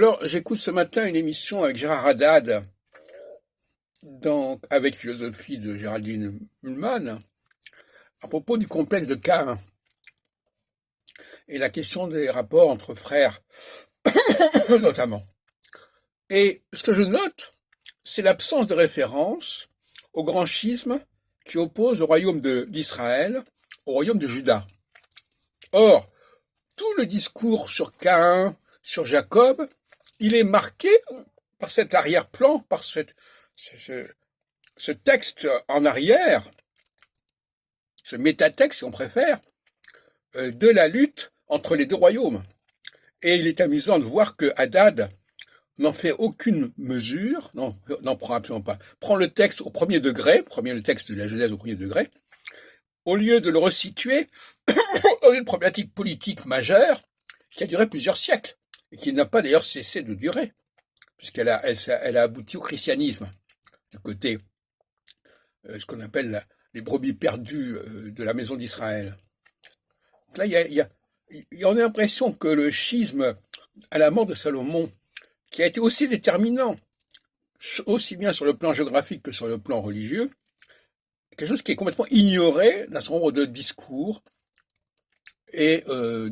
Alors, j'écoute ce matin une émission avec Gérard Haddad, avec philosophie de Géraldine Mühlmann, à propos du complexe de Caïn et la question des rapports entre frères, notamment. Et ce que je note, c'est l'absence de référence au grand schisme qui oppose le royaume d'Israël au royaume de Juda. Or, tout le discours sur Caïn, sur Jacob, il est marqué par cet arrière-plan, par ce texte en arrière, ce métatexte, si on préfère, de la lutte entre les deux royaumes. Et il est amusant de voir que Haddad n'en fait aucune mesure, n'en prend absolument pas, prend le texte au premier degré, le texte de la Genèse au premier degré, au lieu de le resituer dans une problématique politique majeure qui a duré plusieurs siècles, et qui n'a pas d'ailleurs cessé de durer, puisqu'elle a abouti au christianisme, du côté, ce qu'on appelle les brebis perdues de la maison d'Israël. Là, on a l'impression que le schisme à la mort de Salomon, qui a été aussi déterminant, aussi bien sur le plan géographique que sur le plan religieux, quelque chose qui est complètement ignoré d'un certain nombre de discours, et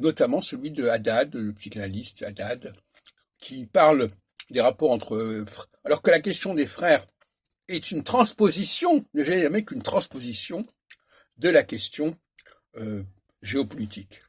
notamment celui de Haddad, le psychanalyste Haddad, qui parle des rapports entre... alors que la question des frères est une transposition, ne jamais qu'une transposition de la question géopolitique.